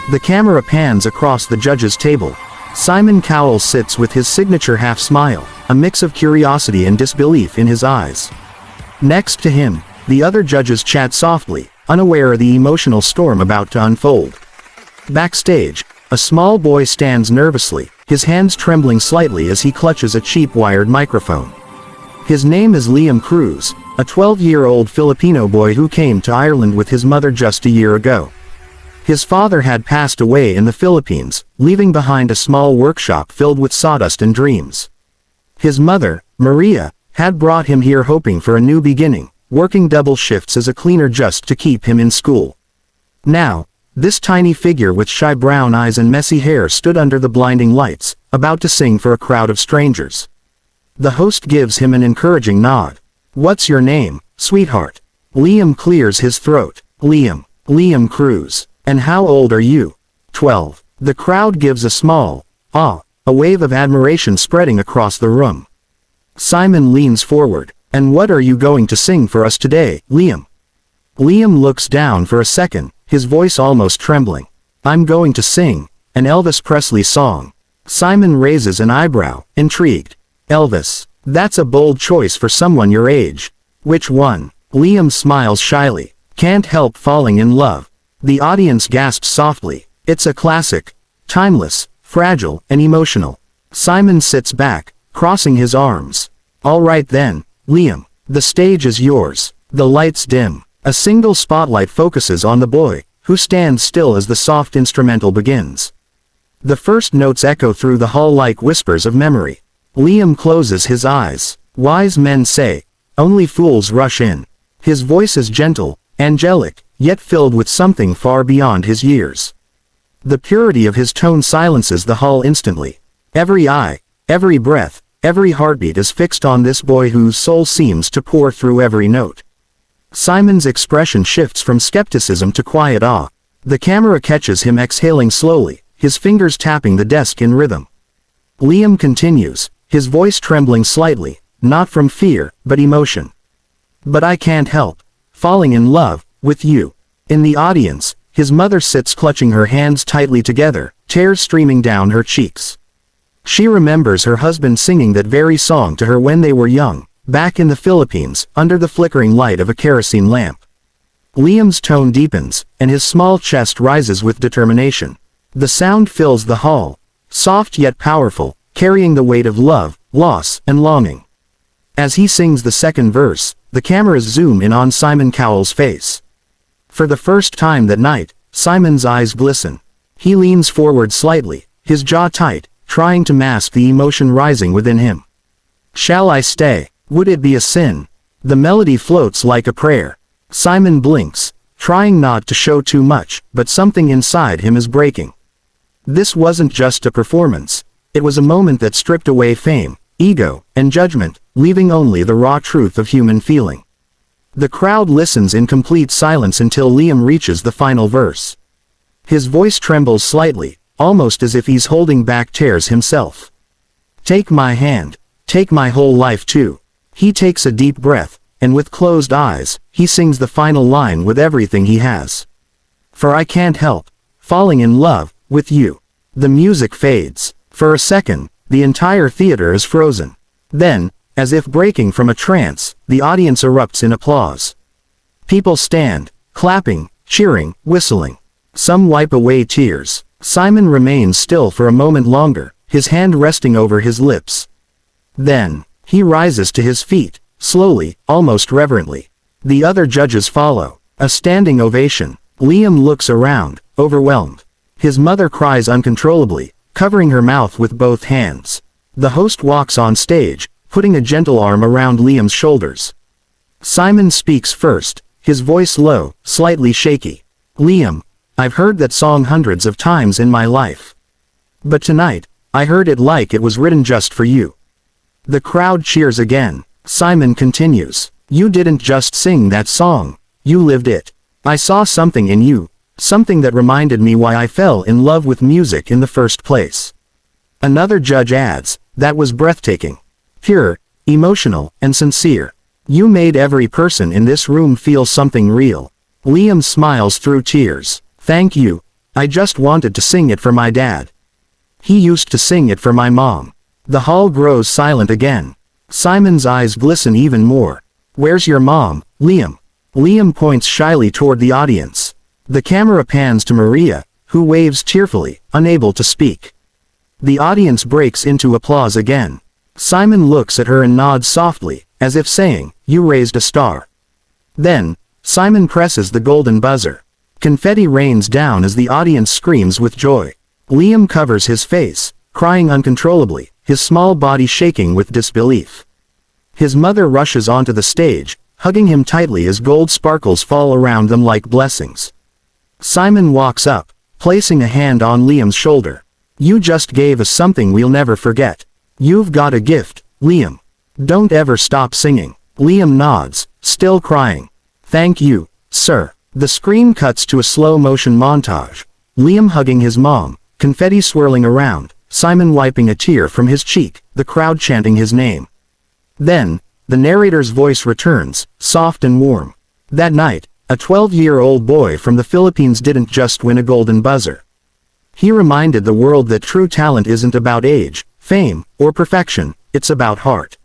The camera pans across the judges' table. Simon Cowell sits with his signature half-smile, a mix of curiosity and disbelief in his eyes. Next to him, the other judges chat softly, unaware of the emotional storm about to unfold. Backstage, a small boy stands nervously, his hands trembling slightly as he clutches a cheap wired microphone. His name is Liam Cruz, a 12-year-old Filipino boy who came to Ireland with his mother just a year ago. His father had passed away in the Philippines, leaving behind a small workshop filled with sawdust and dreams. His mother, Maria, had brought him here hoping for a new beginning, working double shifts as a cleaner just to keep him in school. Now, this tiny figure with shy brown eyes and messy hair stood under the blinding lights, about to sing for a crowd of strangers. The host gives him an encouraging nod. "What's your name, sweetheart?" Liam clears his throat. Liam Cruz. "And how old are you?" 12. The crowd gives a small, a wave of admiration spreading across the room. Simon leans forward. "And what are you going to sing for us today, Liam?" Liam looks down for a second, his voice almost trembling. "I'm going to sing an Elvis Presley song." Simon raises an eyebrow, intrigued. "Elvis, that's a bold choice for someone your age. Which one?" Liam smiles shyly. "Can't Help Falling in Love." The audience gasps softly. It's a classic. Timeless, fragile, and emotional. Simon sits back, crossing his arms. "All right then, Liam. The stage is yours." The lights dim. A single spotlight focuses on the boy, who stands still as the soft instrumental begins. The first notes echo through the hall like whispers of memory. Liam closes his eyes. "Wise men say, only fools rush in." His voice is gentle, angelic, yet filled with something far beyond his years. The purity of his tone silences the hall instantly. Every eye, every breath, every heartbeat is fixed on this boy whose soul seems to pour through every note. Simon's expression shifts from skepticism to quiet awe. The camera catches him exhaling slowly, his fingers tapping the desk in rhythm. Liam continues, his voice trembling slightly, not from fear, but emotion. "But I can't help falling in love with you." In the audience, his mother sits clutching her hands tightly together, tears streaming down her cheeks. She remembers her husband singing that very song to her when they were young, back in the Philippines, under the flickering light of a kerosene lamp. Liam's tone deepens, and his small chest rises with determination. The sound fills the hall, soft yet powerful, carrying the weight of love, loss, and longing. As he sings the second verse, the cameras zoom in on Simon Cowell's face. For the first time that night, Simon's eyes glisten. He leans forward slightly, his jaw tight, trying to mask the emotion rising within him. "Shall I stay? Would it be a sin?" The melody floats like a prayer. Simon blinks, trying not to show too much, but something inside him is breaking. This wasn't just a performance. It was a moment that stripped away fame, ego, and judgment, leaving only the raw truth of human feeling. The crowd listens in complete silence until Liam reaches the final verse. His voice trembles slightly, almost as if he's holding back tears himself. "Take my hand, take my whole life too." He takes a deep breath, and with closed eyes, he sings the final line with everything he has. "For I can't help falling in love with you." The music fades. For a second, the entire theater is frozen. Then, as if breaking from a trance, the audience erupts in applause. People stand, clapping, cheering, whistling. Some wipe away tears. Simon remains still for a moment longer, his hand resting over his lips. Then, he rises to his feet, slowly, almost reverently. The other judges follow. A standing ovation. Liam looks around, overwhelmed. His mother cries uncontrollably, covering her mouth with both hands. The host walks on stage, putting a gentle arm around Liam's shoulders. Simon speaks first, his voice low, slightly shaky. "Liam, I've heard that song hundreds of times in my life. But tonight, I heard it like it was written just for you." The crowd cheers again. Simon continues, "You didn't just sing that song, you lived it. I saw something in you, something that reminded me why I fell in love with music in the first place." Another judge adds, "That was breathtaking. Pure, emotional, and sincere. You made every person in this room feel something real." Liam smiles through tears. "Thank you, I just wanted to sing it for my dad. He used to sing it for my mom. The hall grows silent again. Simon's eyes glisten even more. Where's your mom, Liam? Liam points shyly toward the audience. The camera pans to Maria, who waves tearfully, unable to speak. The audience breaks into applause again. Simon looks at her and nods softly, as if saying, "You raised a star." Then, Simon presses the golden buzzer. Confetti rains down as the audience screams with joy. Liam covers his face, crying uncontrollably, his small body shaking with disbelief. His mother rushes onto the stage, hugging him tightly as gold sparkles fall around them like blessings. Simon walks up, placing a hand on Liam's shoulder. "You just gave us something we'll never forget. You've got a gift, Liam. Don't ever stop singing." Liam nods, still crying. "Thank you, sir." The screen cuts to a slow-motion montage. Liam hugging his mom, confetti swirling around, Simon wiping a tear from his cheek, the crowd chanting his name. Then, the narrator's voice returns, soft and warm. That night, a 12-year-old boy from the Philippines didn't just win a golden buzzer. He reminded the world that true talent isn't about age, fame, or perfection, it's about heart.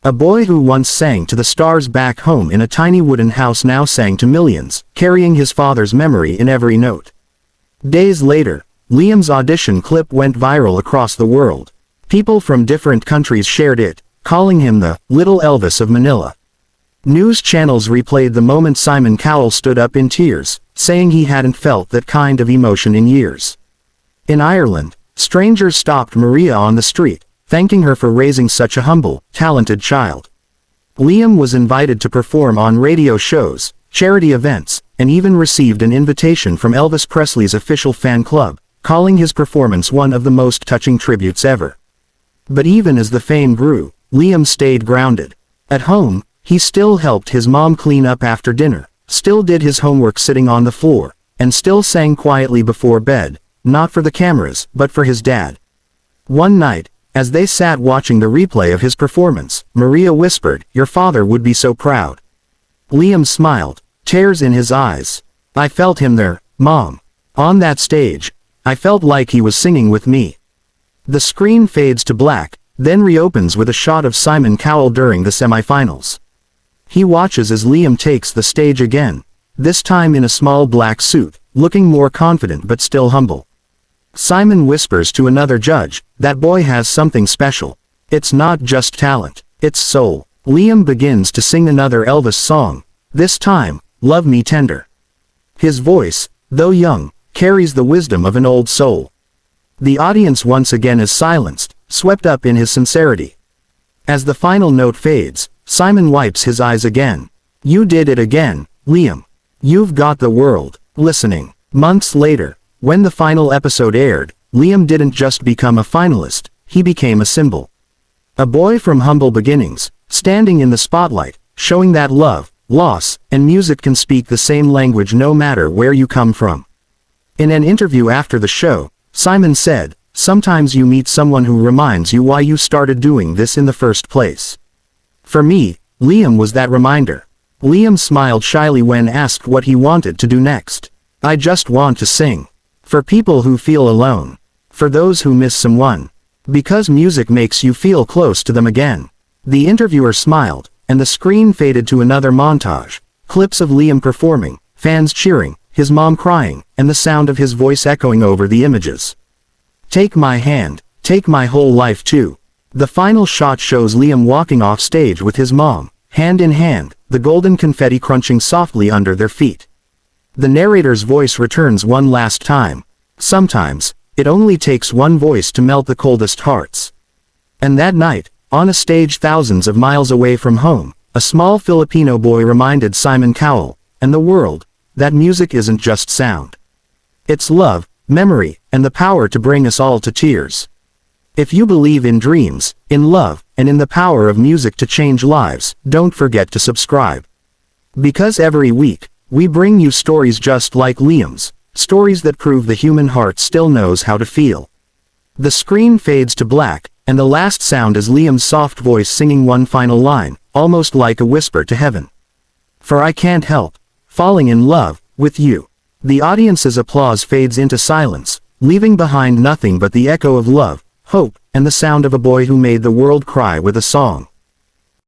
A boy who once sang to the stars back home in a tiny wooden house now sang to millions, carrying his father's memory in every note. Days later, Liam's audition clip went viral across the world. People from different countries shared it, calling him the "Little Elvis of Manila." News channels replayed the moment Simon Cowell stood up in tears, saying he hadn't felt that kind of emotion in years. In Ireland, strangers stopped Maria on the street, thanking her for raising such a humble, talented child. Liam was invited to perform on radio shows, charity events, and even received an invitation from Elvis Presley's official fan club, calling his performance one of the most touching tributes ever. But even as the fame grew, Liam stayed grounded. At home, he still helped his mom clean up after dinner, still did his homework sitting on the floor, and still sang quietly before bed, not for the cameras, but for his dad. One night, as they sat watching the replay of his performance, Maria whispered, "Your father would be so proud." Liam smiled, tears in his eyes. "I felt him there, Mom. On that stage. I felt like he was singing with me." The screen fades to black, then reopens with a shot of Simon Cowell during the semifinals. He watches as Liam takes the stage again, this time in a small black suit, looking more confident but still humble. Simon whispers to another judge, "That boy has something special. It's not just talent, it's soul." Liam begins to sing another Elvis song, this time, "Love Me Tender." His voice, though young, carries the wisdom of an old soul. The audience once again is silenced, swept up in his sincerity. As the final note fades, Simon wipes his eyes again. "You did it again, Liam. You've got the world listening." Months later, when the final episode aired, Liam didn't just become a finalist, he became a symbol. A boy from humble beginnings, standing in the spotlight, showing that love, loss, and music can speak the same language no matter where you come from. In an interview after the show, Simon said, "Sometimes you meet someone who reminds you why you started doing this in the first place. For me, Liam was that reminder." Liam smiled shyly when asked what he wanted to do next. "I just want to sing. For people who feel alone. For those who miss someone. Because music makes you feel close to them again." The interviewer smiled, and the screen faded to another montage. Clips of Liam performing, fans cheering, his mom crying, and the sound of his voice echoing over the images. "Take my hand, take my whole life too." The final shot shows Liam walking off stage with his mom, hand in hand, the golden confetti crunching softly under their feet. The narrator's voice returns one last time. Sometimes, it only takes one voice to melt the coldest hearts. And that night, on a stage thousands of miles away from home, a small Filipino boy reminded Simon Cowell, and the world, that music isn't just sound. It's love, memory, and the power to bring us all to tears. If you believe in dreams, in love, and in the power of music to change lives, don't forget to subscribe. Because every week, we bring you stories just like Liam's, stories that prove the human heart still knows how to feel. The screen fades to black, and the last sound is Liam's soft voice singing one final line, almost like a whisper to heaven. "For I can't help falling in love with you." The audience's applause fades into silence, leaving behind nothing but the echo of love, hope, and the sound of a boy who made the world cry with a song.